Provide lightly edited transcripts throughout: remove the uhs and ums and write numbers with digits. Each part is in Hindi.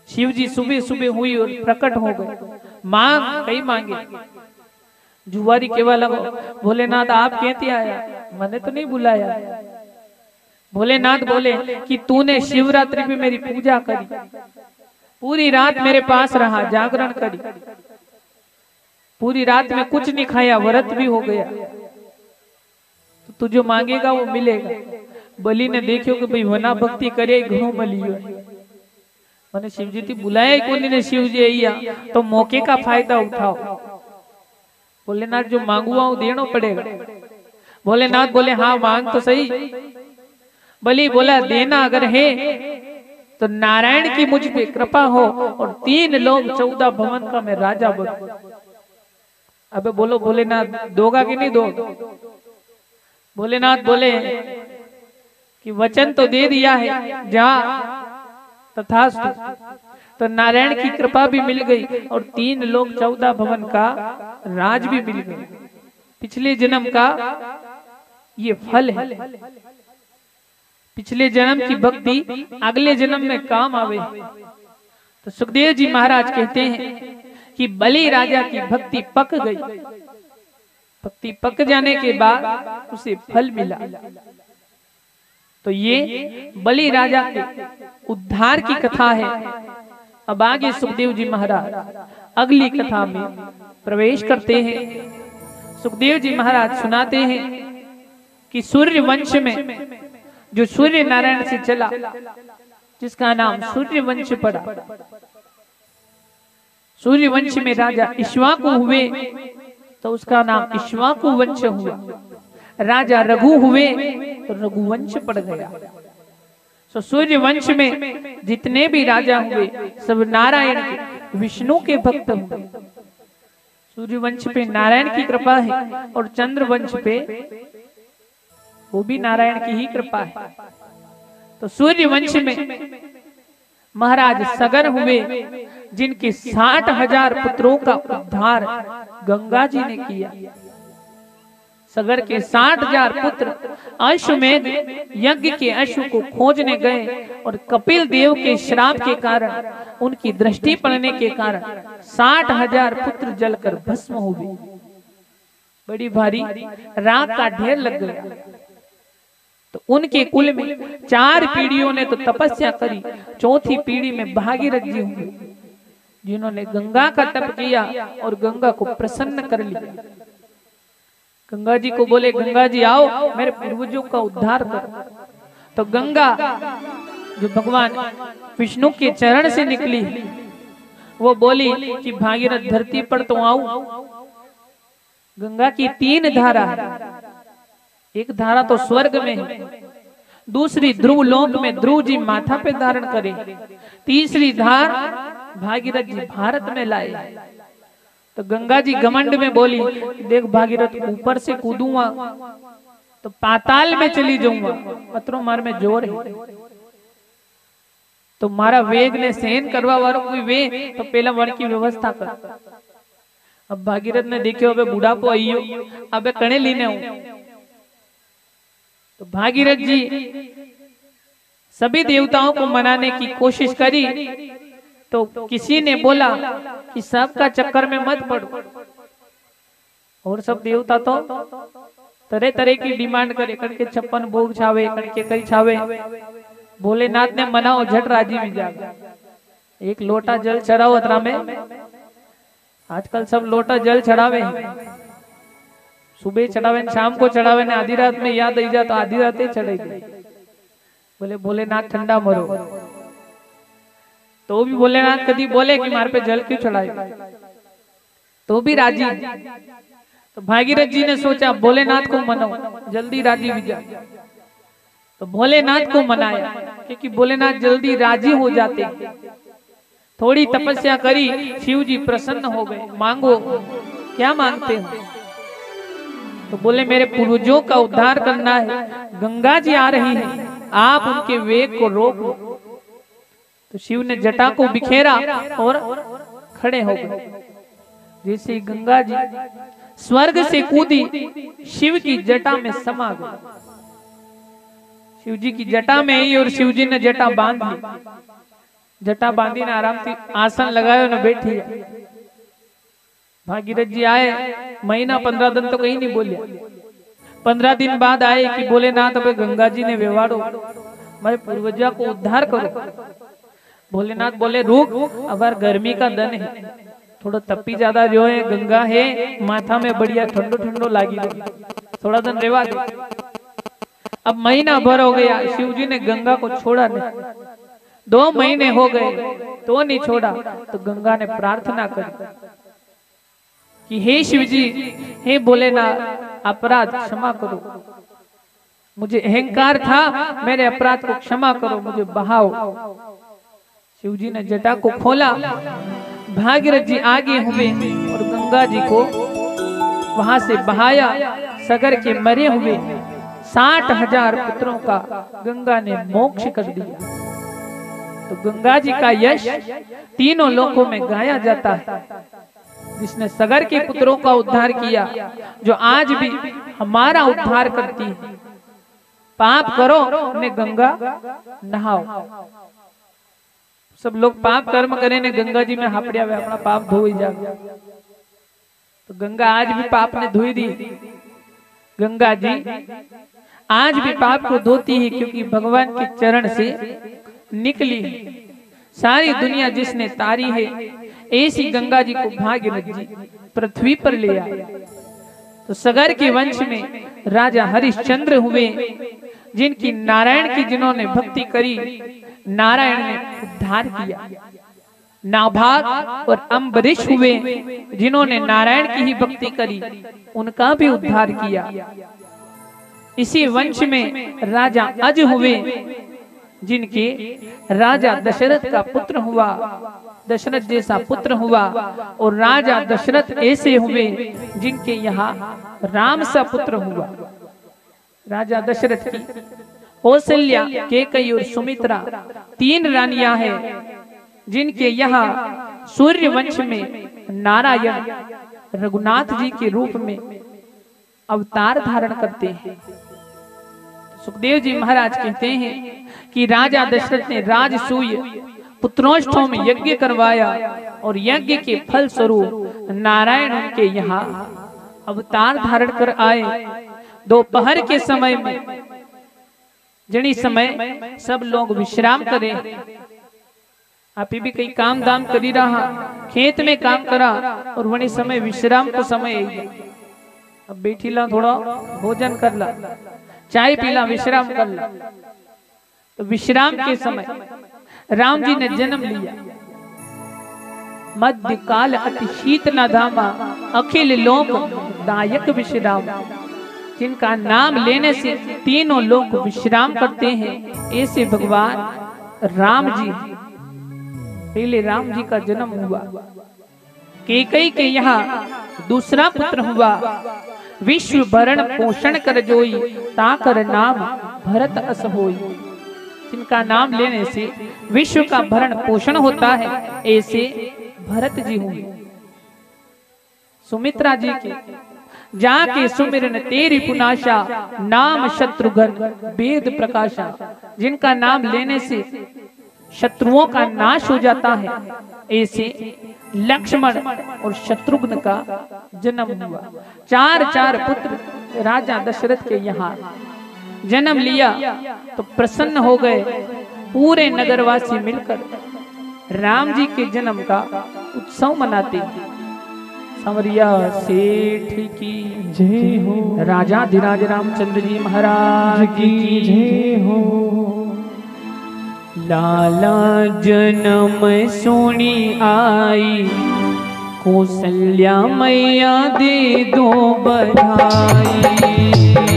शिव जी सुबह सुबह हुई और प्रकट हो गए। मांग कई मांगे। जुआरी केवा लगो, भोलेनाथ आप कहती आया, मैंने तो नहीं बुलाया। भोलेनाथ बोले कि तूने शिवरात्रि पे मेरी पूजा करी, पूरी रात मेरे पास रहा, जागरण करी, पूरी रात में कुछ नहीं खाया, व्रत भी हो गया, तो तू जो मांगेगा वो मिलेगा। बलि ने देखियो कि भाई वना भक्ति करे घणो मलियो। मैंने शिव जी थी बुलाया कोनी ने, शिव जी आइया तो मौके का फायदा उठाओ। भोलेनाथ जो मांगुआ वो देना पड़ेगा। भोलेनाथ बोले हाँ मांग तो सही। बलि बोला देना अगर है तो नारायण की मुझ पे कृपा हो और 3 लोग 14 भवन का मैं राजा बनूं। अबे बोलो भोलेनाथ दोगा कि नहीं दोगा? भोलेनाथ बोले कि वचन तो दे दिया है, जा तथास्तु। तो नारायण की कृपा भी मिल गई और 3 लोग 14 भवन का राज भी मिल गया। पिछले जन्म का ये फल है। पिछले जन्म की भक्ति अगले जन्म में काम आवे। तो सुखदेव जी महाराज कहते हैं कि बलि राजा की भक्ति पक गई। भक्ति पक जाने के बाद उसे फल मिला। तो ये बलि राजा के उद्धार की कथा है। अब आगे सुखदेव जी महाराज अगली कथा में प्रवेश करते हैं। सुखदेव जी महाराज सुनाते हैं कि सूर्य वंश में जो सूर्य नारायण से चला, जिसका नाम सूर्य वंश पड़ा, सूर्य वंश में राजा इक्ष्वाकु हुए तो उसका नाम इक्ष्वाकु वंश हुआ। राजा रघु हुए तो रघुवंश पड़ गया। तो सूर्य वंश में जितने भी राजा हुए सब नारायण के, विष्णु के भक्त हुए। सूर्य वंश पे नारायण की कृपा है और चंद्र वंश पे वो भी नारायण की ही कृपा है। तो सूर्य वंश में महाराज सगर हुए, जिनके 60,000 पुत्रों का उद्धार गंगा जी ने किया। सगर के 60,000 पुत्र अश्वमेध यज्ञ के अश्व को खोजने गए और कपिल देव के श्राप के कारण, उनकी दृष्टि पड़ने के कारण 60,000 पुत्र जलकर भस्म हो गए। बड़ी भारी राख का ढेर लग गया। तो उनके कुल में 4 पीढ़ियों ने तो तपस्या करी, चौथी पीढ़ी में भागीरथ जी हुए, जिन्होंने गंगा का तप किया और गंगा को प्रसन्न कर लिया। गंगा जी को बोले गंगा जी आओ मेरे पूर्वजों का उद्धार करो। तो गंगा जो भगवान विष्णु के चरण से निकली, वो बोली कि भागीरथ धरती पर तो आओ। गंगा की 3 धारा है। एक धारा तो स्वर्ग में है, दूसरी ध्रुव लोक में ध्रुव जी माथा पे धारण करे, तीसरी धार भागीरथ जी भारत में लाए। तो गंगा जी घमंड में बोली देख भागीरथ ऊपर से कूदूंगा तो पाताल में चली जाऊंगा, पत्रों मार में जोर है, तो मारा वेग ने सहन करवा वालों कोई वे तो पहला वन की व्यवस्था कर। अब भागीरथ ने देखियो अबे बुढ़ापो आइयो, अबे कणे लीने हूं। तो भागीरथ जी सभी देवताओं को मनाने की कोशिश करी, तो किसी ने बोला कि सबका चक्कर में मत पड़ो। और सब देवता तो तरह तरह की डिमांड करे, कणके 56 भोग छावे, कणके कई छावे। भोलेनाथ ने मनाओ झट राजी भी जागा। एक लोटा जल चढ़ाओ अतरा में। आजकल सब लोटा जल चढ़ावे, सुबह चढ़ावे शाम को चढ़ावे ने आधी रात में याद आई जा तो आधी रात ही चढ़ेगी। बोले भोलेनाथ ठंडा मरो। तो भी भोलेनाथ कभी बोले कि मार पे जल क्यों चढ़ाए, तो भी राजी। तो भागीरथ जी ने सोचा भोलेनाथ को मनाओ जल्दी राजी भी जा। तो भोलेनाथ को मनाया, क्योंकि भोलेनाथ जल्दी राजी हो जाते। थोड़ी तपस्या करी, शिव जी प्रसन्न हो गए। मांगो, क्या मांगते हो? तो बोले मेरे पूर्वजों का उद्धार करना है, गंगा जी आ रही है, आप उनके वेग को रोक लो। तो शिव ने जटा को बिखेरा और खड़े हो गए। जैसे गंगा जी स्वर्ग से कूदी, शिव की जटा में समा गई। शिव जी की जटा में ही, और शिव जी ने जटा बांध ली। जटा बांधी ने आराम से आसन लगायो ने बैठी। भागीरथ जी आए, महीना 15 दिन तो कहीं नहीं बोले। 15 दिन बाद आए कि बोले ना तो गंगा जी ने व्यवहारो, मेरे पूर्वजा को उद्धार करो। भोलेनाथ बोले रुक, अब गर्मी का दिन है, थोड़ा तपी ज्यादा जो है, गंगा है माथा में बढ़िया ठंडो ठंडो लागी, थोड़ा दिन रेवा दे। अब महीना भर हो गया, शिव जी ने गंगा को छोड़ा नहीं। 2 महीने हो गए तो नहीं छोड़ा। तो गंगा ने प्रार्थना करी कि हे शिव जी, हे भोलेनाथ, अपराध क्षमा करो, मुझे अहंकार था, मेरे अपराध को क्षमा करो, मुझे बहाओ। शिव जी ने जटा को खोला, भागीरथ जी आगे हुए और गंगा जी को वहां से बहाया। सगर के मरे हुए 60,000 पुत्रों का गंगा ने मोक्ष कर दिया। तो गंगा जी का यश तीनों लोकों में गाया जाता है, जिसने सगर के पुत्रों का उद्धार किया, जो आज भी हमारा उद्धार करती है। पाप करो ने गंगा नहाओ। सब लोग पाप कर्म करे ने गंगा जी में हापड़िया वे अपना पाप धोई जा। तो गंगा आज भी पाप ने धोई दी। गंगा जी आज भी पाप को धोती है, क्योंकि भगवान के चरण से निकली सारी दुनिया जिसने तारी है, ऐसी गंगा जी को भागीरथ जी पृथ्वी पर ले आए। तो सगर के वंश में राजा हरिश्चंद्र हुए, जिनकी नारायण की जिन्होंने भक्ति करी, नारायण ने उद्धार किया। नाभाग और अम्बरीश हुए, जिन्होंने नारायण की ही भक्ति करी, उनका भी उद्धार किया। इसी वंश में राजा अज हुए, जिनके राजा दशरथ का पुत्र हुआ, दशरथ जैसा पुत्र हुआ। और राजा दशरथ ऐसे हुए जिनके यहाँ राम सा पुत्र हुआ। राजा दशरथ की कौशल्या, कैकेयी और सुमित्रा 3 रानियां हैं, जिनके यहाँ सूर्य वंश में नारायण रघुनाथ जी के रूप में अवतार धारण करते हैं। सुखदेव जी महाराज कहते हैं कि राजा दशरथ ने राजसूय पुत्रोष्ठों में यज्ञ करवाया, और यज्ञ के फल स्वरूप नारायण उनके यहाँ अवतार धारण कर आए। दोपहर के समय में, जनी समय सब लोग विश्राम करें, आप भी कई काम दाम करी रहा, खेत में काम करा, और वही समय विश्राम को समय अब बैठी ला, थोड़ा भोजन कर ला, चाय पीला, विश्राम कर ला। तो विश्राम के समय राम जी ने जन्म लिया। मध्य काल अति शीत न धामा, अखिल लोक दायक विश्राम। जिनका नाम लेने से तीनों लोग विश्राम करते हैं, ऐसे भगवान राम जी। पहले राम जी का जन्म हुआ, कैकेयी के यहाँ दूसरा पुत्र हुआ। विश्व भरण पोषण कर जोई, ताकर नाम भरत अस होई। जिनका नाम लेने से विश्व का भरण पोषण होता है, ऐसे भरत जी हुए। सुमित्रा जी के जाके सुमिरन तेरी पुनाशा, नाम शत्रुघ्न वेद प्रकाशा। जिनका नाम लेने से शत्रुओं का नाश हो जाता है, ऐसे लक्ष्मण और शत्रुघ्न का जन्म हुआ। 4 पुत्र राजा दशरथ के यहाँ जन्म लिया, तो प्रसन्न हो गए पूरे नगरवासी मिलकर राम जी के जन्म का उत्सव मनाते हैं। संवरिया सेठ की जय हो, राजाधिराज रामचंद्र जी महाराज की जय हो। लाला जन्म सुनी आई, कौशल्या मैया दे दो बधाई।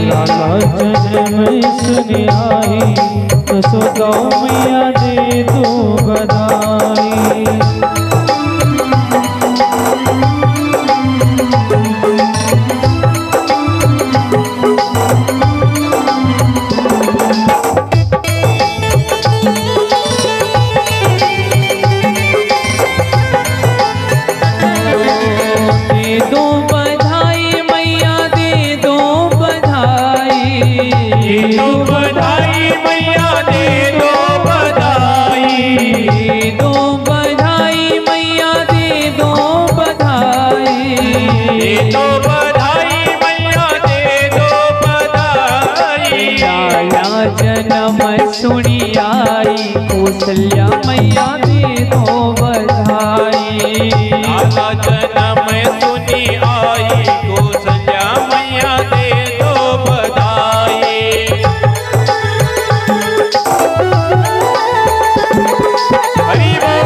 लाला जन्म सुनी आई, यशोदा मैया दे दो बधाई। बधाई सुनी आई, कौशल्या मैया दे दो बधाई। लाला जन्म सुनी आई, कौशल्या मैया दे दो बधाई। हरि बोल।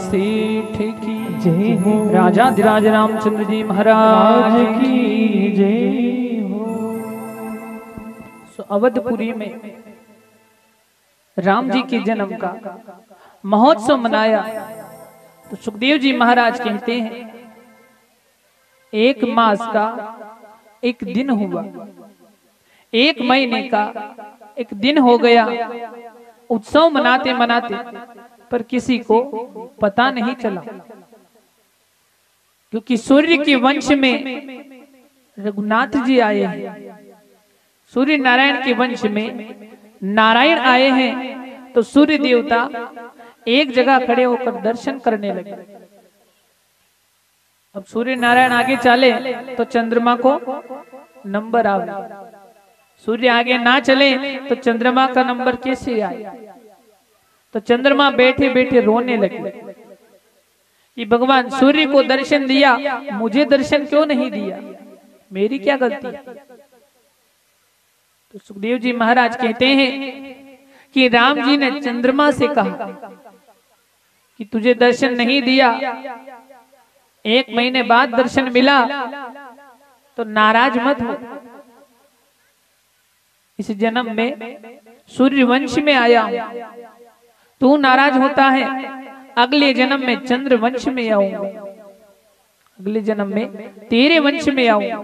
सेठ की जय हो, राजाधिराज रामचंद्र जी महाराज की जय हो। अवधपुरी में राम जी के जन्म का महोत्सव मनाया। तो सुखदेव जी महाराज कहते हैं 1 मास का एक दिन हुआ, 1 महीने का एक दिन हो गया, उत्सव मनाते मनाते, पर किसी को पता नहीं चला, क्योंकि सूर्य के वंश में रघुनाथ जी आए हैं, सूर्य नारायण के वंश में नारायण आए हैं। तो सूर्य देवता एक जगह खड़े होकर दर्शन करने लगे। अब सूर्य नारायण आगे चले तो चंद्रमा को नंबर आवे, सूर्य आगे ना चले तो चंद्रमा का नंबर कैसे आए। तो चंद्रमा बैठे बैठे रोने लगे कि भगवान सूर्य को दर्शन दिया, मुझे दर्शन क्यों नहीं दिया, मेरी क्या गलती। तो सुखदेव जी महाराज कहते हैं कि राम जी ने चंद्रमा से कहा कि तुझे दर्शन नहीं दिया, 1 महीने बाद दर्शन मिला, तो नाराज मत हो। इस जन्म में सूर्य वंश में आया हूं, तू नाराज होता है, अगले जन्म में चंद्र वंश में आऊंगा, अगले जन्म में तेरे वंश में आऊंगा।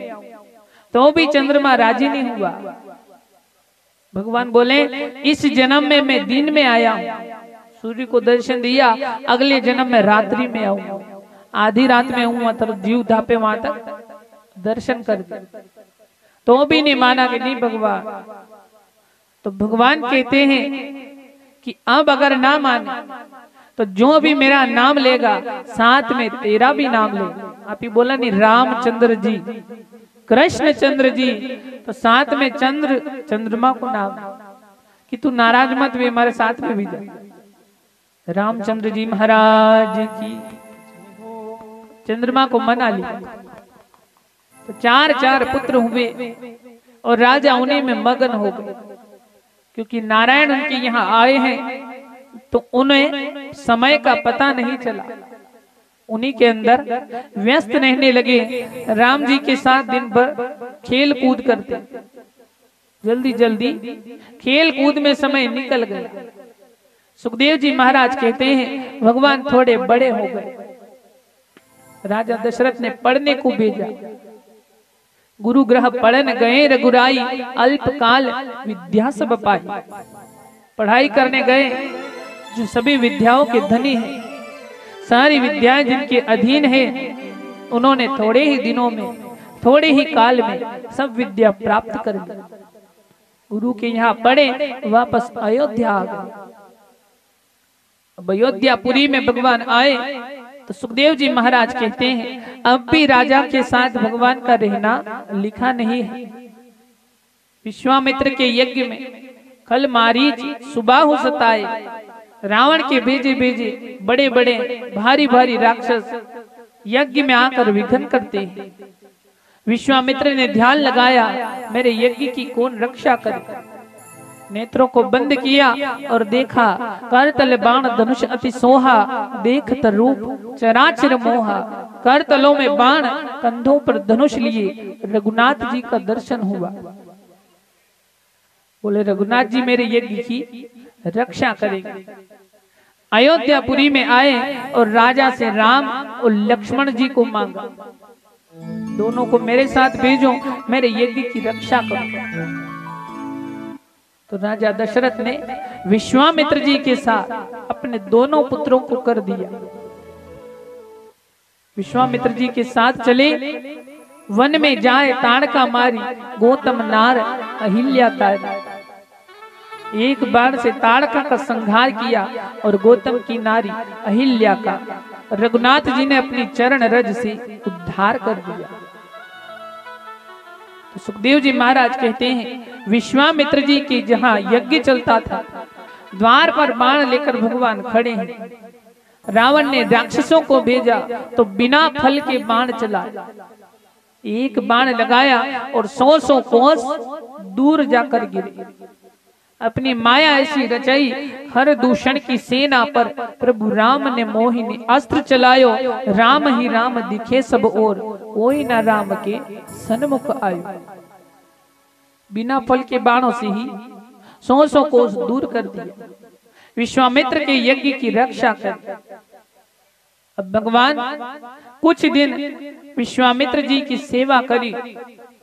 तो भी चंद्रमा राजी नहीं हुआ। भगवान बोले इस जन्म में मैं दिन में आया हूं, सूर्य को दर्शन दिया, अगले जन्म में रात्रि में आऊंगा, आधी रात में हूं, मतलब जीव धापे वहां तक दर्शन कर दे। तो भी नहीं माना कि नहीं भगवान। तो भगवान कहते हैं कि अब अगर ना माने तो जो भी मेरा नाम लेगा साथ में तेरा भी नाम लेगा। आप ही बोला नहीं रामचंद्र जी, कृष्ण चंद्र जी, तो साथ में चंद्रमा को नाम कि तू नाराज मत हुए, हमारे साथ में भी जा। रामचंद्र जी महाराज की चंद्रमा को मना लिया। तो 4 पुत्र हुए और राजा उन्हीं में मगन हो गए, क्योंकि नारायण उनके यहाँ आए हैं तो उन्हें समय का पता नहीं चला, उन्हीं के अंदर व्यस्त रहने लगे। राम जी के साथ दिन भर खेल कूद करते, जल्दी जल्दी खेल कूद में समय निकल गया। सुखदेव जी महाराज कहते हैं भगवान थोड़े बड़े हो गए। राजा दशरथ ने पढ़ने को भेजा, गुरु ग्रह पढ़न गए रघुराई, अल्पकाल विद्या सब पाई। पढ़ाई करने गए, जो सभी विद्याओं के धनी हैं, सारी विद्याएं जिनके अधीन है, उन्होंने थोड़े ही दिनों में, थोड़े ही काल में सब विद्या प्राप्त कर ली। गुरु के यहाँ पढ़े, वापस अयोध्या आ गए। अब अयोध्यापुरी में भगवान आए तो सुखदेव जी महाराज कहते हैं अब भी राजा के साथ भगवान का रहना लिखा नहीं है। विश्वामित्र के यज्ञ में कल मारीच सुबाहु सताए, रावण के भेजे भेजे बड़े बड़े भारी भारी राक्षस यज्ञ में आकर विघ्न करते हैं। विश्वामित्र ने ध्यान लगाया, मेरे यज्ञ की कौन रक्षा करे। नेत्रों को बंद किया और देखा, करतल बाण धनुष अति सोहा, देखत रूप चराचर मोहा। करतलों में बाण, कंधों पर धनुष लिए रघुनाथ जी का दर्शन हुआ। बोले रघुनाथ जी मेरे यज्ञ की रक्षा करेंगे। अयोध्यापुरी में आए और राजा से राम और लक्ष्मण जी को मांगा, दोनों को मेरे साथ भेजो, मेरे यज्ञ की रक्षा करो। तो राजा दशरथ ने विश्वामित्र जी के साथ अपने दोनों पुत्रों को कर दिया। विश्वामित्र जी के साथ चले, वन में जाए ताड़का मारी, गौतम नार अहिल्या तारी। एक बाण से ताड़का का संहार किया और गौतम की नारी अहिल्या का रघुनाथ जी ने अपनी चरण रज से उद्धार कर दिया। तो सुखदेव जी महाराज कहते हैं विश्वामित्र जी के जहां यज्ञ चलता था, द्वार पर बाण लेकर भगवान खड़े हैं। रावण ने राक्षसों को भेजा तो बिना फल के बाण चलाया, एक बाण लगाया और 100 कोस दूर जाकर गिरे। अपनी माया ऐसी रचाई, हर दूषण की सेना पर प्रभु राम ने मोहिनी अस्त्र चलायो। राम ही राम दिखे सब ओर, कोई न राम के सन्मुख आयो। बिना फल के बाणों से ही 100 कोस दूर कर दिया। विश्वामित्र के यज्ञ की रक्षा कर। अब भगवान कुछ दिन विश्वामित्र जी की सेवा करी,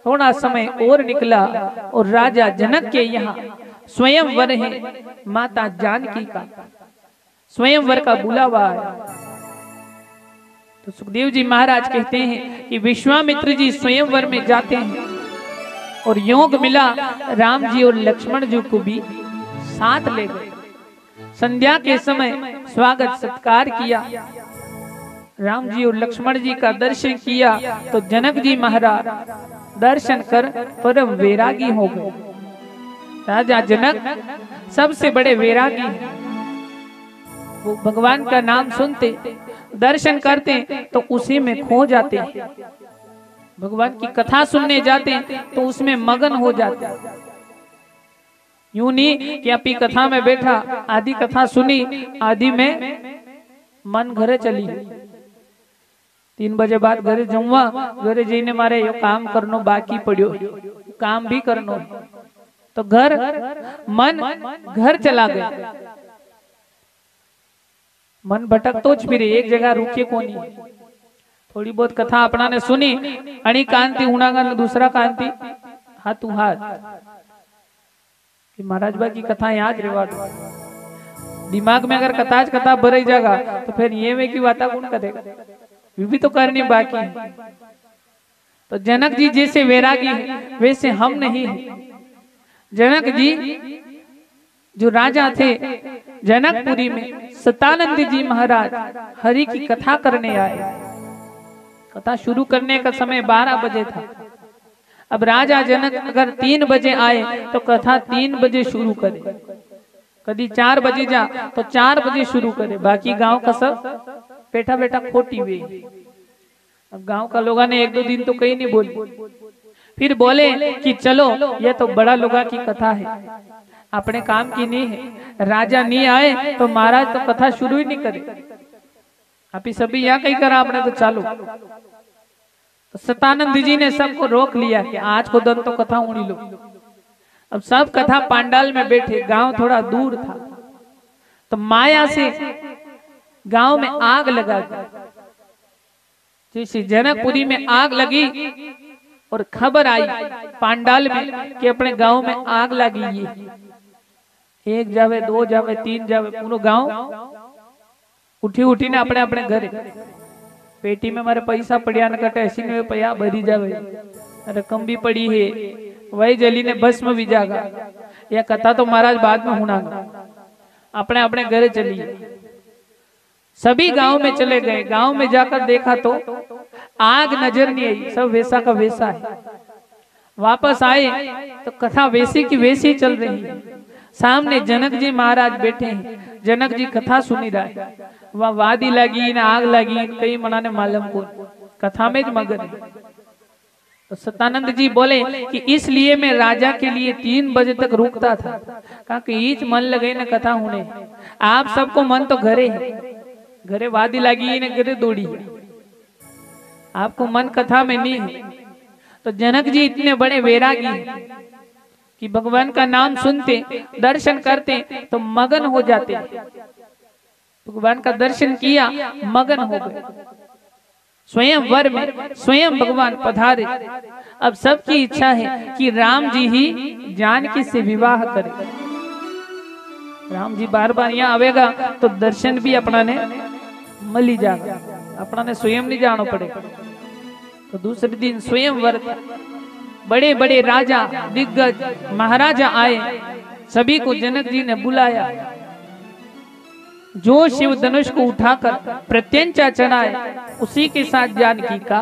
थोड़ा समय और निकला और राजा जनक के यहाँ स्वयंवर है, माता जानकी का स्वयंवर का बुलावा आया। तो सुखदेव जी महाराज कहते हैं कि विश्वामित्र जी स्वयंवर में जाते हैं और योग मिला, राम जी और लक्ष्मण जी को भी साथ ले गए। संध्या के समय स्वागत सत्कार किया, राम जी और लक्ष्मण जी का दर्शन किया तो जनक जी महाराज दर्शन कर परम वैरागी हो गए। राजा जनक सबसे बड़े वैरागी हैं, वो भगवान का नाम सुनते, दर्शन करते तो उसी में खो जाते हैं, भगवान की कथा सुनने जाते तो उसमें मगन हो जाते। यूं नहीं कि अपनी कथा में बैठा, आधी कथा सुनी, आधी में मन घरे चली, 3 बजे बाद घरे जमवा, घरे जईने मारे यो काम करनो बाकी पड़्यो, काम भी करनो, तो मन घर चला गया, मन भटकतो ज फिरे, एक जगह रुके कोनी। थोड़ी बहुत कथा अपना ने सुनी, अणी कांति उणागा दूसरा कांति हाथू हाथ कि महाराज बा की कथा याद रेवा दो। दिमाग में अगर कथा भराई जाएगा तो फिर ये में की बात कौन करेगा, भी तो करनी बाकी है। तो जनक जी जैसे वैरागी है वैसे हम नहीं है। जनक जी जो राजा थे जनकपुरी में, सतानंद जी महाराज हरि की कथा करने आए। कथा शुरू करने का समय 12 बजे था। अब राजा जनक अगर 3 बजे आए तो कथा 3 बजे शुरू करे, कभी 4 बजे जा तो 4 बजे शुरू करे, बाकी गांव का सब बैठा बैठा खोटी हुई। अब गांव का लोगों ने 1-2 दिन तो कहीं नहीं बोली, फिर बोले कि चलो ये तो बड़ा लोगा की कथा है, अपने काम की नहीं है। राजा नहीं आए तो महाराज तो कथा शुरू ही नहीं करे, आप ही सभी यहाँ कहीं करा आपने तो चालू। तो सतानंद जी ने सबको रोक लिया कि आज को दिन तो कथा उड़ी लो। अब सब कथा पांडाल में बैठे, गांव थोड़ा दूर था, तो माया से गांव में आग लगा दी। जैसे जनकपुरी में आग लगी और खबर आई पांडाल में कि अपने गांव में आग लगी है, 1 जावे 2 जावे 3 जावे, पूरा गांव उठी ने अपने अपने घरे, पेटी में मारे पैसा पड़िया न कटे, ऐसी में पया भरी जावे, रकम भी पड़ी है, वही जली ने भस्म भी जागा। यह कथा तो महाराज बाद में होना, अपने अपने घरे चलिए। सभी गांव में चले गए, गांव में जाकर देखा तो आग नजर नहीं आई, सब वैसा का वैसा है। वापस आए तो कथा वैसी की वैसी चल रही है। सामने जनक जी महाराज बैठे हैं, जनक जी कथा सुनी रहा है, वह वादी लगी ना आग लगी, कई मनाने मालूम को कथा में मगन है। तो सतानंद जी बोले कि इसलिए मैं राजा के लिए 3 बजे तक रुकता था, कहा कि ईच मन लगे ना कथा होने, आप सबको मन तो घरे है, घरे वादी लगी ना घरे दौड़ी, आपको मन कथा में नहीं है। तो जनक जी इतने बड़े वैरागी कि भगवान का नाम सुनते, दर्शन करते तो मगन हो जाते। भगवान का दर्शन किया, मगन हो गए। स्वयं वर में स्वयं भगवान पधारे। अब सबकी इच्छा है कि राम जी ही जानकी से विवाह करें। राम जी बार बार यहाँ आवेगा तो दर्शन भी अपना ने मली जाएगा, अपना ने स्वयं नहीं जाना पड़ेगा। तो दूसरे दिन स्वयं वर, बड़े बड़े राजा दिग्गज महाराजा आए, सभी को जनक जी ने बुलाया। जो शिव धनुष को उठाकर प्रत्यंचा चढ़ाए उसी के साथ जानकी का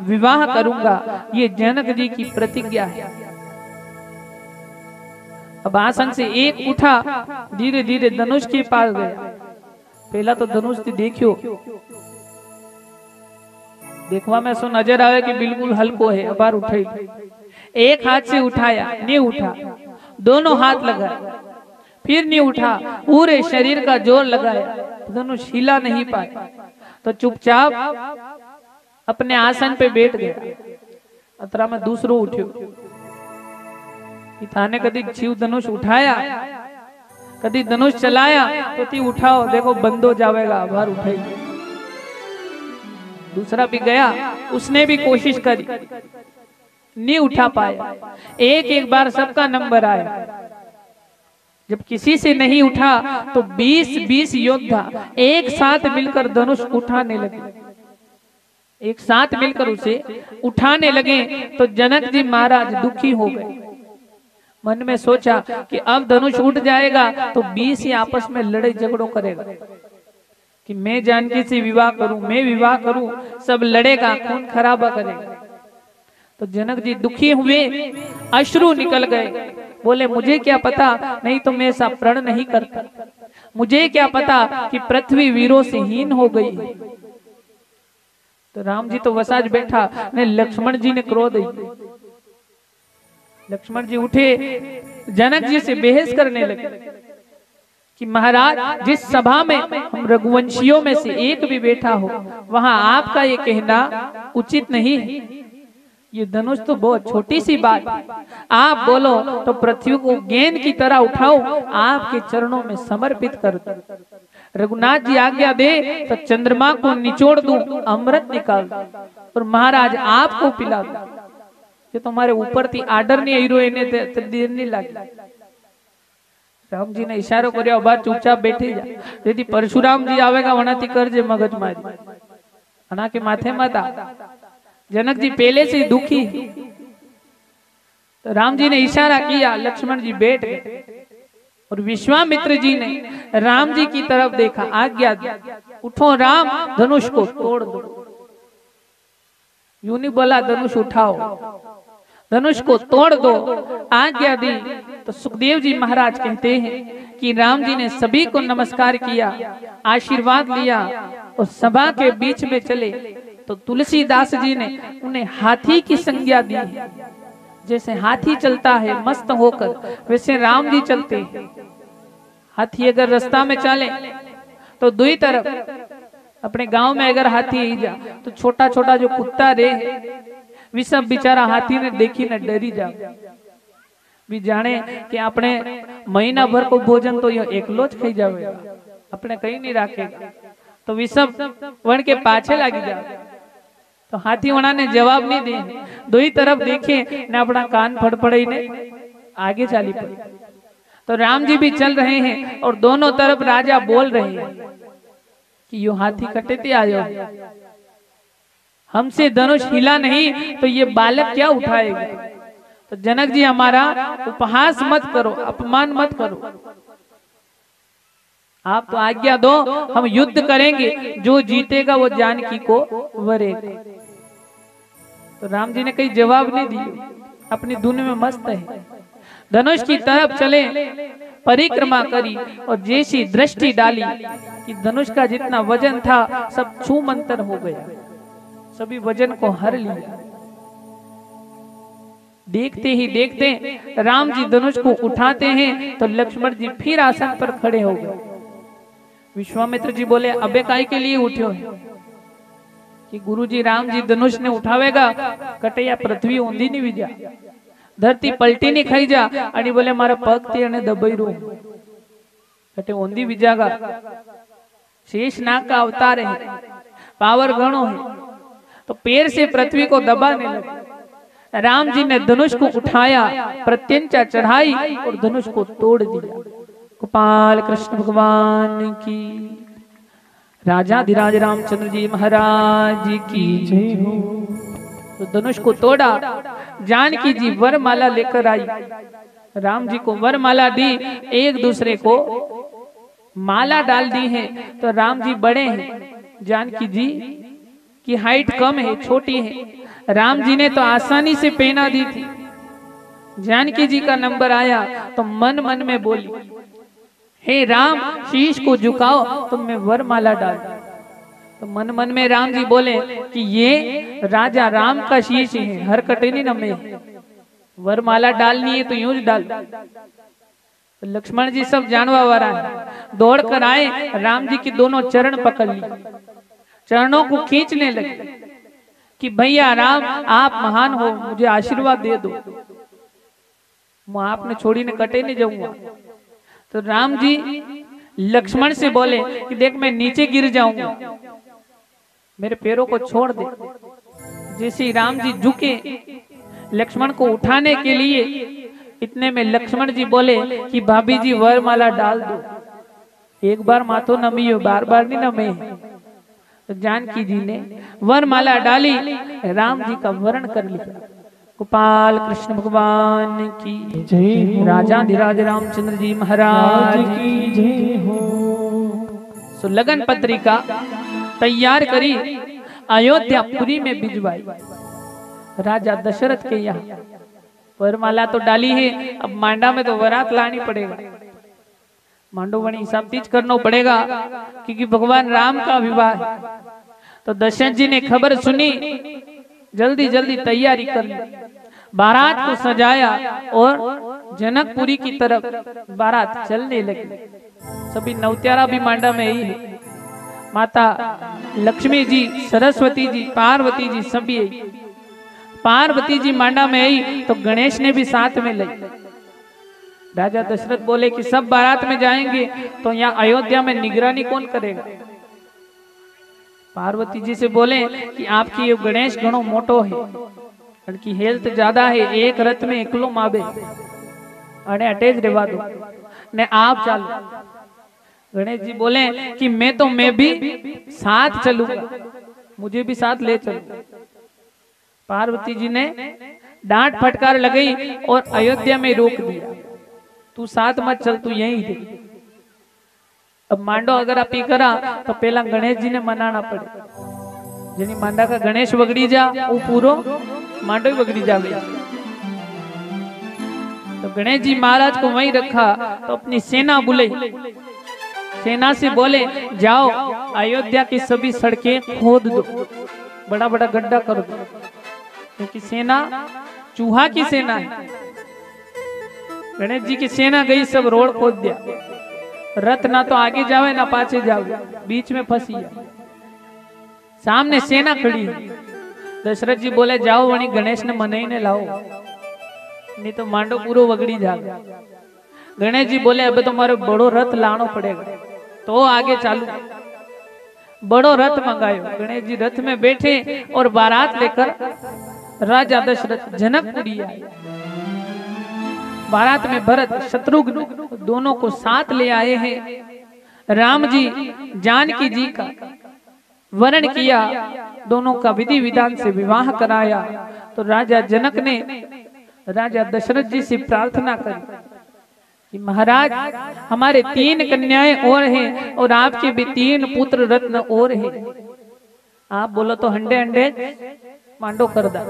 विवाह करूंगा, ये जनक जी की प्रतिज्ञा है। अब आसन से एक उठा, धीरे धीरे धनुष के पास गया। पहला तो धनुष देखियो, देखवा में सो नजर आवे कि बिल्कुल हल्को है। बार उठाई, एक हाथ से उठाया, नहीं उठा, दोनों हाथ लगाए, फिर नहीं उठा, पूरे शरीर का जोर लगाया, धनुष हिला नहीं पाया। तो चुपचाप अपने आसन पे बैठ गया। अतरा में दूसरो उठ्यो, थाने कदी शिव धनुष उठाया, कभी धनुष चलाया तो ती उठाओ, देखो बंद हो जाएगा, बाहर उठाइए। दूसरा भी गया, उसने भी कोशिश करी, नहीं उठा पाया। एक एक बार सबका नंबर आया। जब किसी से नहीं उठा तो 20-20 योद्धा एक साथ मिलकर धनुष उठाने लगे, एक साथ मिलकर उसे उठाने लगे। तो जनक जी महाराज दुखी हो गए, मन में सोचा कि अब धनुष उठ जाएगा तो 20 ही आपस में लड़ाई झगड़ों करेगा कि मैं जानकी से विवाह करूं, मैं विवाह करूं, सब लड़ेगा, खून खराबा करेगा। तो जनक जी दुखी हुए, अश्रु निकल गए, बोले मुझे क्या पता, नहीं तो मैं ऐसा प्रण नहीं करता। मुझे क्या पता कि पृथ्वी वीरों से हीन हो गई। तो राम जी तो वसाज बैठा ने, लक्ष्मण जी ने क्रोध ही। लक्ष्मण जी उठे, जनक जी से बहस करने लगे कि महाराज, जिस सभा में हम रघुवंशियों में से एक भी बैठा हो, वहां आपका ये कहना उचित नहीं है। ये धनुष तो बहुत छोटी सी बात है, आप बोलो तो पृथ्वी को गेंद की तरह उठाओ, आपके चरणों में समर्पित कर दूं। रघुनाथ जी आज्ञा दे तो चंद्रमा को निचोड़ दूं, अमृत निकाल दूं और महाराज आपको पिला दूं। ये तुम्हारे ऊपर थी आर्डर नहीं आयो, एने तकदीर नहीं लागी। राम जी ने इशारो कर्यो, बार चुपचाप बैठी जा, यदि परशुराम जी आवेगा वनाती करजे मगज मारी, अना के माथे मत आ। जनक जी पहले से दुखी, तो राम जी ने इशारा किया, लक्ष्मण जी बैठ गए और विश्वामित्र जी ने राम जी की तरफ देखा, आज्ञा दी, उठो राम, धनुष को तोड़ दो। यूं नहीं बोला धनुष उठाओ, धनुष को तोड़ दो, आज्ञा दी। तो सुखदेव जी महाराज कहते हैं कि राम जी ने सभी को नमस्कार किया, आशीर्वाद लिया और सभा के बीच में चले। तो तुलसीदास जी ने उन्हें हाथी की संज्ञा दी। जैसे हाथी चलता है मस्त होकर, वैसे राम जी चलते हैं। हाथी अगर रास्ता में चले तो दुई तरफ, अपने गांव में अगर हाथी ही जा तो छोटा छोटा जो कुत्ता रे वे सब बेचारा हाथी ने देखी ने डरी जा, भी जाने कि अपने महीना भर को भोजन तो यह एकलो ज खाई जाएगा, अपने कहीं नहीं रखेगा। तो वे सब वण के पाछे लागी जा। तो हाथी वणा ने जवाब नहीं दे, दो ही तरफ देखे ने अपना कान फड़फड़ाई ने आगे चली पड़ी। तो राम जी भी चल रहे हैं और दोनों तरफ राजा बोल रहे हैं कि यो हाथी कटेते आयो, हमसे धनुष हिला नहीं तो ये बालक क्या उठाएगा। तो जनक जी हमारा उपहास मत करो, अपमान मत करो, आप तो आज्ञा दो, हम युद्ध करेंगे, जो जीतेगा वो जानकी को वरेगा। तो राम जी ने कहीं जवाब नहीं दिया, अपनी धुन में मस्त है। धनुष की तरफ चले, परिक्रमा करी और जैसी दृष्टि डाली कि धनुष का जितना वजन था सब छू मंतर हो गया, सभी वजन को हर लिया। देखते ही देखते राम जी धनुष को उठाते हैं तो लक्ष्मण जी फिर आसन पर खड़े हो गए। विश्वामित्र जी बोले, अबे काय के लिए उठ्यो है कि गुरुजी राम जी धनुष ने उठावेगा, कटैया पृथ्वी ऊंधी नहीं विजा, धरती पलटी नहीं खाई जा, आणि बोले मारा पग थी अने दबाई रू, कटे ऊंधी विजागा। शेष नाग का अवतार है, पावर घणो है, तो पैर से पृथ्वी को दबाने लगे। राम जी ने धनुष को उठाया, प्रत्यंचा चढ़ाई और धनुष को तोड़ दिया। गोपाल कृष्ण भगवान की, राजाधिराज रामचंद्र जी महाराज की जय हो। तो धनुष को तोड़ा, जानकी जी वरमाला लेकर आई, राम जी को वरमाला दी, एक दूसरे को माला डाल दी है। तो राम जी बड़े हैं, जानकी जी की हाइट कम है, छोटी है। राम जी ने तो आसानी से पहना दी थी। जानकी जी का नंबर आया तो मन मन में बोली, हे राम, शीश को झुकाओ तो मैं वरमाला डाल। तो मन मन में राम जी बोले कि ये राजा राम का शीश है, हर कटनी न में वरमाला डालनी है तो यूं ही डाल। तो लक्ष्मण जी सब जानवा वाला है, दौड़ कर आए, राम जी की दोनों चरण पकड़ ली, चरणों को खींचने लगे कि भैया राम, आप महान हो, मुझे आशीर्वाद दे दो, मैं आपने छोड़ी ने कटे नहीं जाऊंगा। तो राम जी लक्ष्मण से बोले कि देख मैं नीचे गिर जाऊंगा, मेरे पैरों को छोड़ दे। जैसे ही राम जी झुके लक्ष्मण को उठाने के लिए, इतने में लक्ष्मण जी बोले कि भाभी जी वरमाला डाल दो। एक बार माथो नमियो, बार बार नहीं नमे। तो जानकी जी ने वरमाला डाली, राम जी का वरण कर लिया। गोपाल कृष्ण भगवान की जय, राजा धीराज रामचंद्र जी महाराज की जय हो। सो लगन पत्रिका तैयार करी, अयोध्यापुरी में भिजवाई राजा दशरथ के यहाँ। वरमाला तो डाली है, अब मांडा में तो वरात लानी पड़ेगा, मांडोवणी सब चीज करना पड़ेगा, क्योंकि भगवान राम का विवाह है। तो दशरथ जी ने खबर सुनी, जल्दी जल्दी तैयारी कर ली, बारात को सजाया और जनकपुरी की तरफ बारात चलने लगी। सभी नवत्यारा भी मांडा में ही है, माता लक्ष्मी जी, सरस्वती जी, पार्वती जी सभी आई। पार्वती जी मांडा में आई तो गणेश ने भी साथ में लाई। राजा दशरथ बोले कि सब बारात में जाएंगे तो यहाँ अयोध्या में निगरानी कौन करेगा। पार्वती जी से बोले कि आपकी ये गणेश घणो मोटो है, उनकी हेल्थ ज्यादा है, एक रथ में एकलो माबे अने अटैच रेवा दो ने आप चालो। गणेश जी बोले कि मैं भी साथ चलूंगा, मुझे भी साथ ले चलो। पार्वती जी ने डांट फटकार लगाई और अयोध्या में रोक दिया, तू साथ मत चल, तू यहीं थे। अब मांडो अगर आप करा तो पहला गणेश जी ने मनाना पड़े। जिनी मांडा का गणेश वगड़ी जा वो पूरो मांडो वगड़ी जावे। तो गणेश जी महाराज को वहीं रखा तो अपनी सेना बुलाई, सेना से बोले जाओ अयोध्या की सभी सड़कें खोद दो, बड़ा बड़ा गड्ढा कर दो, क्योंकि सेना चूहा की सेना है। गणेश जी की सेना गई, सब रोड खोद दिया, रथ ना तो आगे जावे ना पाछे जावे, बीच में फंसी है। सामने सेना खड़ी है। दशरथ जी बोले जाओ वणी गणेश ने मनाई ने लाओ, नहीं तो मांडो पूरो वगड़ी जावे। गणेश जी बोले अब तुम्हारे बड़ो रथ लानो पड़ेगा, तो आगे चालू। बड़ो रथ मंगायो, गणेश जी रथ में बैठे और बारात लेकर राजा दशरथ जनकपुरी आए। बारात में भरत शत्रुघ्न दोनों को साथ ले आए हैं। राम जी जानकी जी का वरण किया, दोनों का विधि विधान से विवाह कराया। तो राजा जनक ने राजा दशरथ जी से प्रार्थना करी कि महाराज हमारे 3 कन्याएं और हैं और आपके भी 3 पुत्र रत्न और हैं, आप बोलो तो हंडे हंडे मांडो कर दा,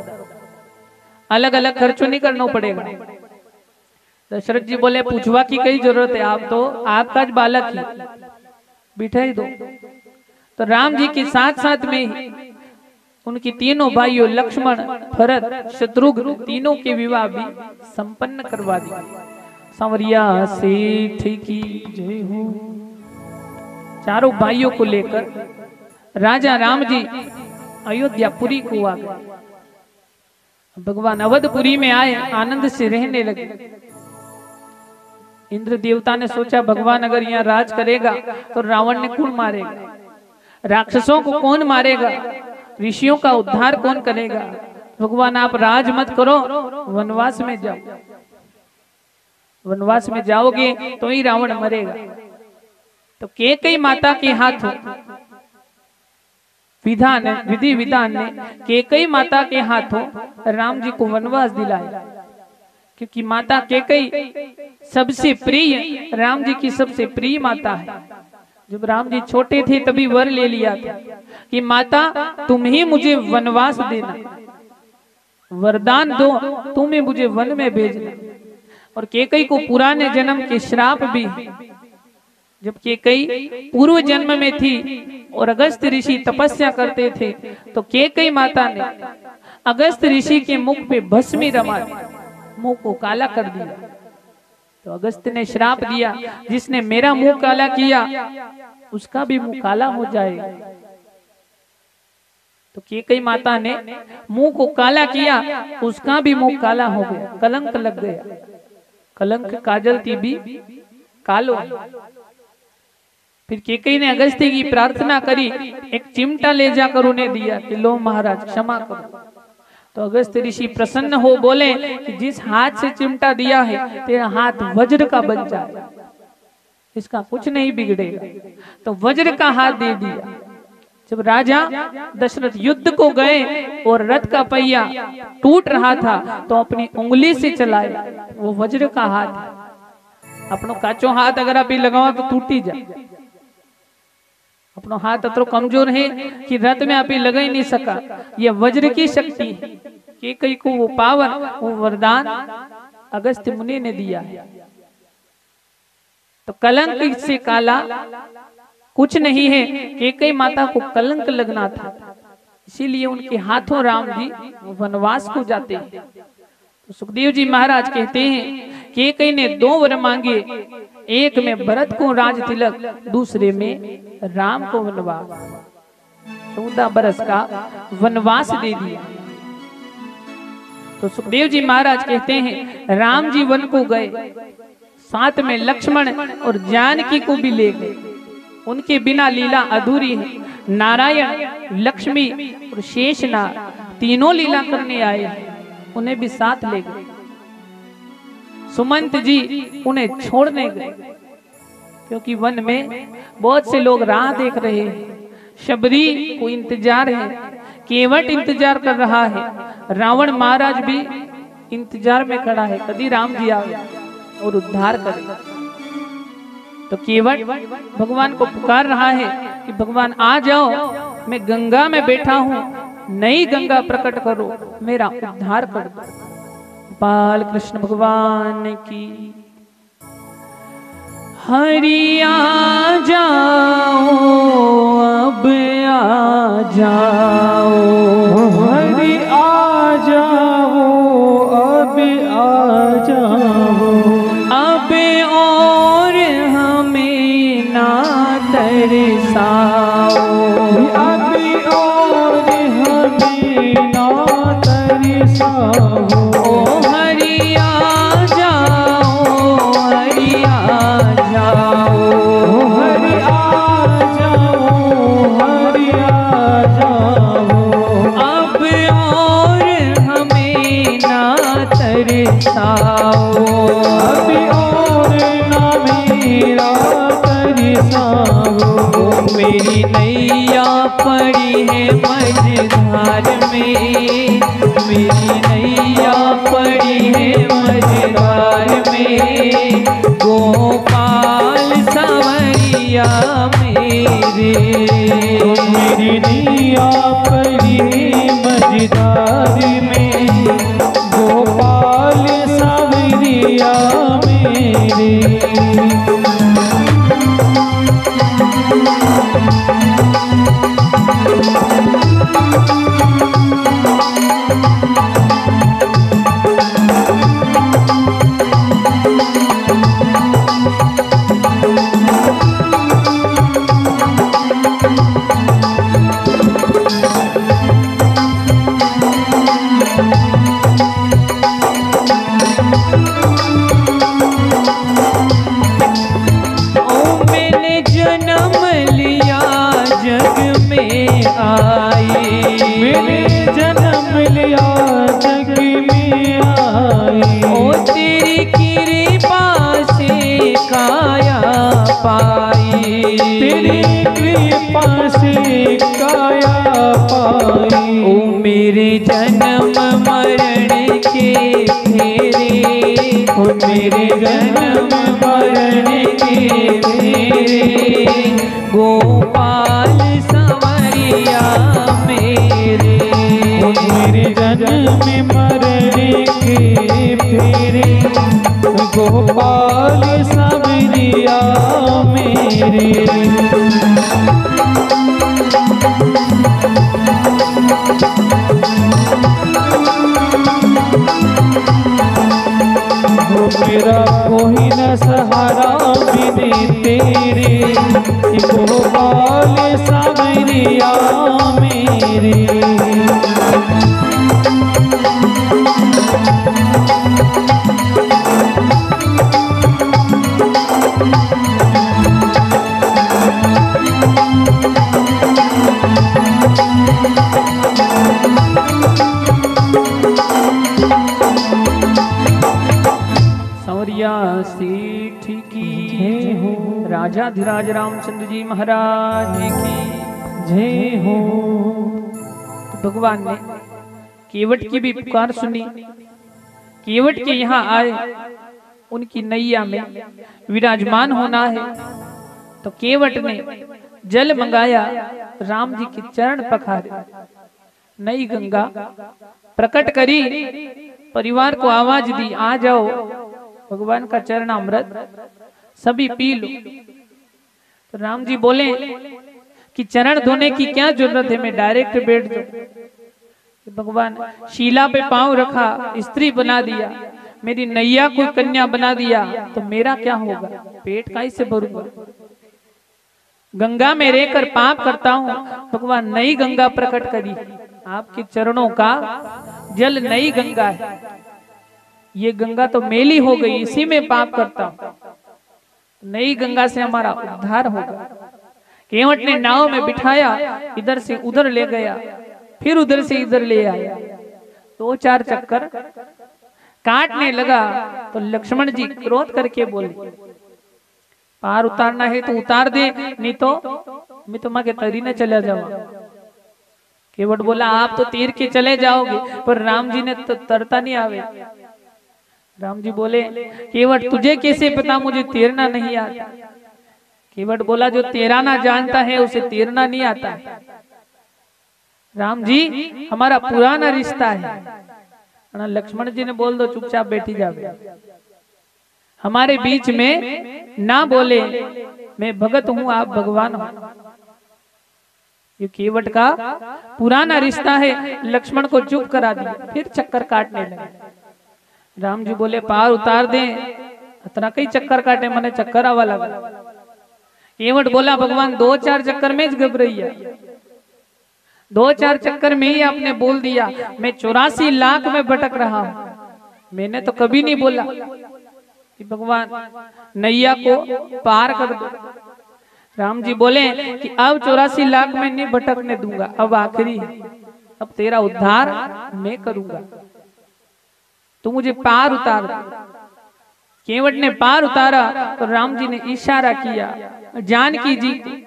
अलग अलग खर्चो नहीं करना पड़ेगा। दशरथ जी बोले पूछवा की कई जरूरत है, आप तो आपका ज बालक ही बिठाई दो। तो राम जी के साथ साथ में उनकी तीनों भाइयों लक्ष्मण, भरत, शत्रुघ्न तीनों के विवाह भी संपन्न करवा दिया। सांवरिया सेठ की जय हो। चारों भाइयों को लेकर राजा राम जी अयोध्यापुरी को आ गए। भगवान अवधपुरी में आए, आनंद से रहने लगे। इंद्र देवता ने सोचा भगवान अगर यहाँ राज करेगा तो रावण ने कौन मारेगा, राक्षसों को कौन मारेगा, ऋषियों का उद्धार कौन करेगा। भगवान आप राज मत करो, वनवास में जाओ, वनवास में जाओगे तो ही रावण मरेगा। तो कैकेयी माता के हाथों विधि विधान ने कैकेयी माता के हाथों राम जी को वनवास दिलाया, क्योंकि माता कैकेयी सबसे प्रिय, राम जी की सबसे प्रिय माता है। जब राम जी छोटे थे तभी वर ले लिया था कि माता तुम ही मुझे वनवास देना, वरदान दो, तुम ही मुझे वन में भेजना। और कैकेयी को पुराने जन्म के श्राप भी, जब कैकेयी पूर्व जन्म में थी और अगस्त ऋषि तपस्या करते थे तो कैकेयी माता ने अगस्त ऋषि के मुख पे भस्मी रमा दी, मुंह को काला कर दिया। तो अगस्त ने श्राप दिया जिसने मेरा मुंह काला किया उसका भी मुंह काला हो जाएगा। तो कैकेयी माता ने मुंह को काला किया, उसका भी मुंह काला हो गया, कलंक लग गया। कलंक काजल थी भी कालो। फिर केकई ने अगस्त्य की प्रार्थना करी, एक चिमटा ले जाकर उन्हें दिया कि लो महाराज क्षमा करो। तो अगस्त्य ऋषि प्रसन्न हो बोले कि जिस हाथ से चिमटा दिया है तेरा हाथ वज्र का बन जाए, इसका कुछ नहीं बिगड़ेगा। तो वज्र का हाथ दे दिया। जब राजा दशरथ युद्ध को गए और रथ का पहिया टूट रहा था तो अपनी उंगली से चलाया, वो वज्र का हाथ है। अपनो काचो हाथ अगर आप लगाओ तो टूटी जाए। अपनो हाथ अतो कमजोर है कि रथ में आप लगा ही नहीं सका। ये वज्र की शक्ति है कि कई को वो पावर, वो वरदान अगस्त्य मुनि ने दिया है। तो कलंक से काला कुछ नहीं है। केकई माता को कलंक लगना था, इसीलिए उनके हाथों राम जी वनवास को जाते हैं। तो सुखदेव जी महाराज कहते हैं केकई ने 2 वर मांगे, एक में भरत को राज तिलक, दूसरे में राम को वनवास। 14 बरस का वनवास दे दिया। तो सुखदेव जी महाराज कहते हैं राम जी वन को गए, साथ में लक्ष्मण और जानकी को भी ले गए। उनके बिना लीला अधूरी है। नारायण, लक्ष्मी और शेषनाग तीनों लीला करने आए हैं, उन्हें भी साथ ले गए। सुमंत जी उन्हें छोड़ने गए क्योंकि वन में बहुत से लोग राह देख रहे हैं। शबरी को इंतजार है, केवट इंतजार कर रहा है, रावण महाराज भी इंतजार में खड़ा है कभी राम जी आए और उद्धार करे। तो केवट भगवान को पुकार रहा है कि भगवान आ जाओ, मैं गंगा में बैठा हूँ, नई गंगा प्रकट करो, मेरा उद्धार कर दो। बाल कृष्ण भगवान की। हरि आ जाओ, अब आ जाओ, हरि आ जाओ, अब आ जाओ, अब और हमें ना तरसाओ, अब और हमें ना तरसाओ। ओ हरि आ जाओ, हरि आ जाओ, हरि आ जाओ, हरि आ जाओ, अब और हमें ना तरसाओ, अब और ना मेरा तरसाओ। मेरी नैया पड़ी है मझधार में, मेरी नैया पड़ी है मझधार में, गोपाल सांवरिया मेरे। मेरी नैया पड़ी मझधार में, गोपाल सांवरिया मेरे। तेरी कृपा से काया पाई। ओ मेरे जन्म मरण के फेरे, ओ मेरे जन्म मरण के फेरे, गोपाल सांवरिया मेरे। ओ मेरे जन्म मरण के फेरे, गोपाल सांवरिया मेरे। मेरा कोई न सहारा बिन तेरे, गोपाल सांवरिया मेरे। राजाधिराज रामचंद्र जी महाराज की जय हो। तो भगवान ने केवट की भी पुकार सुनी। केवट के यहाँ आए, उनकी नैया में विराजमान होना है। तो केवट ने जल मंगाया, राम जी के चरण पखारे, नई गंगा प्रकट करी, परिवार को आवाज दी, आ जाओ भगवान का चरणामृत सभी पी लो। तो राम जी बोले कि चरण धोने की क्या जरूरत है, मैं डायरेक्ट बैठ जाऊं। भगवान शीला पे पांव रखा, स्त्री बना दिया, मेरी नैया को कन्या बना दिया, तो मेरा क्या होगा, पेट कैसे भरूंगा। गंगा में रहकर पाप करता हूँ, भगवान नई गंगा प्रकट करी, आपके चरणों का जल नई गंगा है। ये गंगा तो मेली हो गई, इसी में पाप करता हूँ, नई गंगा से हमारा उद्धार होगा। केवट ने नाव में बिठाया, इधर से उधर ले गया, फिर उधर से इधर ले आया, 2-4 चक्कर काटने लगा। तो लक्ष्मण जी क्रोध करके बोले, पार उतारना है तो उतार दे, नहीं तो मैं तुम्हारे तरी न चला जाऊंगा। केवट बोला, आप तो तीर के चले जाओगे, पर राम जी ने तो तरता नहीं आवे। राम जी बोले, केवट तुझे कैसे पता मुझे तैरना नहीं आता। केवट बोला, जो तैरना जानता है उसे तैरना नहीं आता। राम जी हमारा पुराना रिश्ता है। लक्ष्मण जी ने बोल दो, चुपचाप बैठी जावे, हमारे बीच में ना बोले, मैं भगत हूं, आप भगवान हो। ये केवट का पुराना रिश्ता है। लक्ष्मण को चुप करा दिया, फिर चक्कर काटने लगे। राम जी बोले, पार उतार दे, इतना कई चक्कर काटे, मने चक्कर आवा लगा। केवट बोला, भगवान 2-4 चक्कर में घबराई है, 2-4 चक्कर में ही आपने बोल दिया, मैं 84 लाख में भटक रहा हूं, मैंने तो कभी नहीं बोला कि भगवान नैया को पार कर दो। राम जी बोले कि अब 84 लाख में नहीं भटकने दूंगा, अब आखिरी है, अब तेरा उद्धार मैं करूंगा, तू मुझे पार उतार दे। केवट ने पार उतारा तो राम जी ने इशारा किया, जानकी जी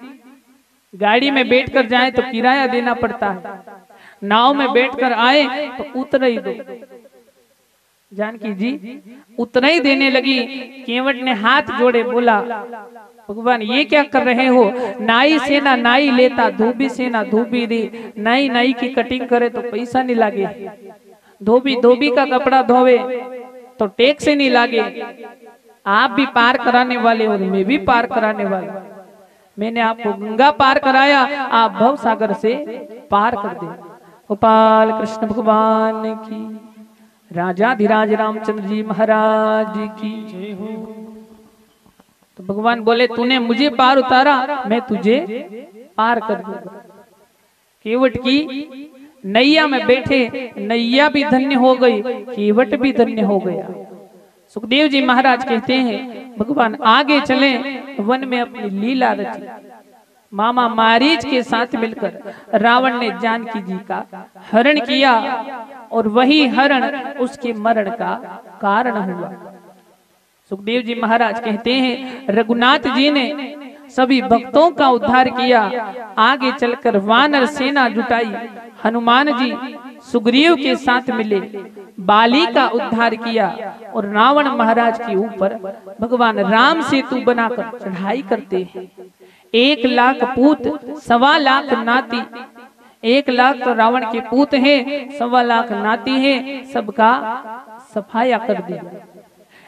गाड़ी में बैठकर जाए तो किराया देना पड़ता है, नाव में बैठकर आए तो उतर ही दो। जानकी जी उतना ही देने लगी। केवट ने हाथ जोड़े, बोला, भगवान ये क्या कर रहे हो, नाई से ना नाई लेता, धोबी से ना धोबी दे, नाई नाई की कटिंग करे तो पैसा नहीं लागे, धोबी धोबी का कपड़ा धोवे तो टैक्स नहीं लागे। आप भी पार कराने वाले और मैं भी पार कराने वाला, मैंने आपको गंगा पार कराया, आप भव सागर से पार कर दे। गोपाल कृष्ण भगवान की, राजाधिराज रामचंद्र जी महाराज की जय हो। तो भगवान बोले, तूने मुझे पार उतारा, मैं तुझे पार कर दूंगा। केवट की नैया में बैठे, नैया भी धन्य हो गई, केवट भी धन्य हो गया। सुखदेव जी महाराज कहते हैं, भगवान आगे चले, वन में अपनी लीला रची। मामा मारीच के साथ मिलकर रावण ने जानकी जी का हरण किया और वही हरण उसके मरण का कारण हुआ। सुखदेव जी महाराज कहते हैं, रघुनाथ जी ने सभी भक्तों का उद्धार किया। आगे चलकर वानर सेना जुटाई, हनुमान जी सुग्रीव के साथ मिले, बाली का उद्धार किया और रावण महाराज के ऊपर भगवान राम सेतु बनाकर चढ़ाई करते हैं। 1 लाख पूत, 1.25 लाख नाती, 1 लाख तो रावण के पूत हैं, 1.25 लाख नाती हैं, सबका सफाया कर दिया।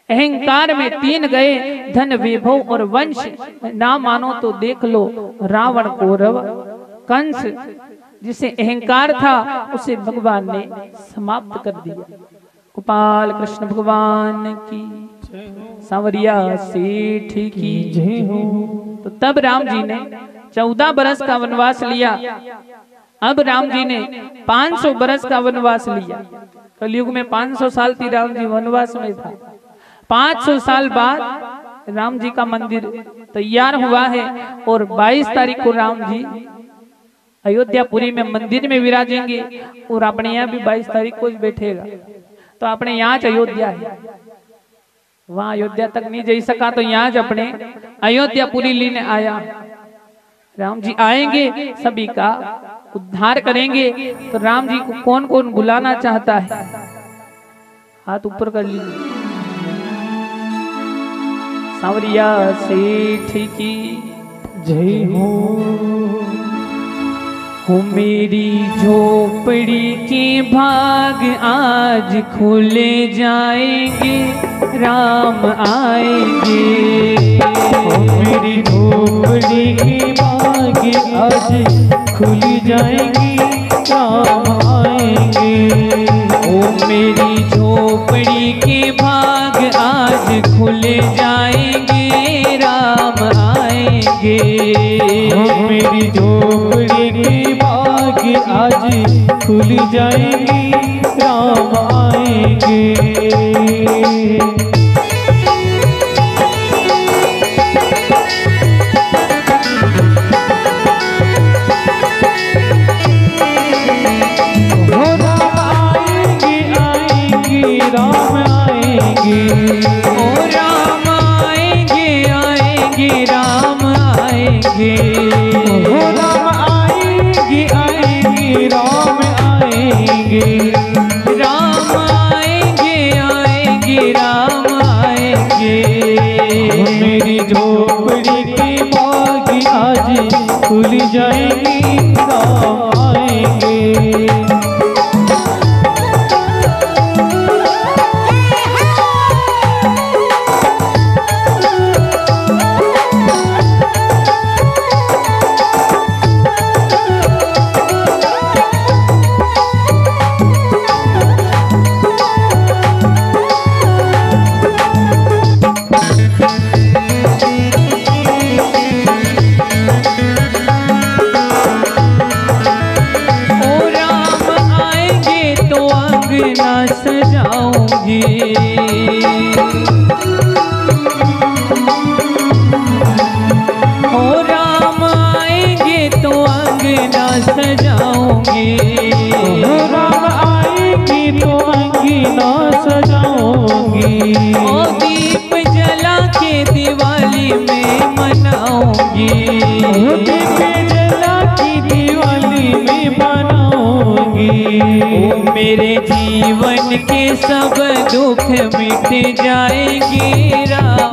अहंकार में 3 गए, धन वैभव और वंश, ना मानो तो देख लो रावण कौरव कंस। जिसे अहंकार था उसे भगवान ने समाप्त कर दिया। गोपाल कृष्ण भगवान की, सांवरिया सेठ की जय हो। तो तब राम जी ने 14 बरस का वनवास लिया। अब राम जी ने 500 बरस का वनवास लिया। कलयुग में 500 साल थी राम जी वनवास में था। 500 साल बाद राम जी का मंदिर तैयार हुआ है और 22 तारीख को राम जी अयोध्यापुरी में मंदिर में विराजेंगे और अपने यहाँ भी 22 तारीख को बैठेगा। तो अपने यहाँ अयोध्या है, वहां अयोध्या तक नहीं जा सका तो यहाँ ज अपने अयोध्यापुरी लेने आया। राम जी आएंगे, सभी का उद्धार करेंगे। तो राम जी को कौन कौन बुलाना चाहता है? हाथ ऊपर कर लीजिए। सांवरिया सेठ की जय हो। हो मेरी झोपड़ी के भाग आज खुले जाएंगे, राम आएंगे। हो मेरी झोपड़ी की बाग आज खुली जाएगी, राम आएंगे। ओ मेरी झोपड़ी के भाग आज खुले जाएंगे, राम आएंगे। हो मेरी झोपड़ी की बाग आज खुली जाएगी, राम आएंगे। राम आएंगे, ओ राम आएंगे, आएंगे राम आएंगे। ओ राम आएंगे, आएंगे राम आएंगे। राम आएंगे, आएंगे राम आएंगे। मेरी झोपड़ी की बाग आज खुल जाएगी, राम आएंगे। सजाऊंगी, ओ राम आएंगे तो अंगना सजाऊंगी। ओ राम आएंगे तो अंगना सजाऊंगी। ओ दीप जला के दिवाली में मनाऊंगी। ओ दीप जला के दिवाली में मनाऊंगी। ओ मेरे जीवन के सब दुख मिट जाएंगे, राम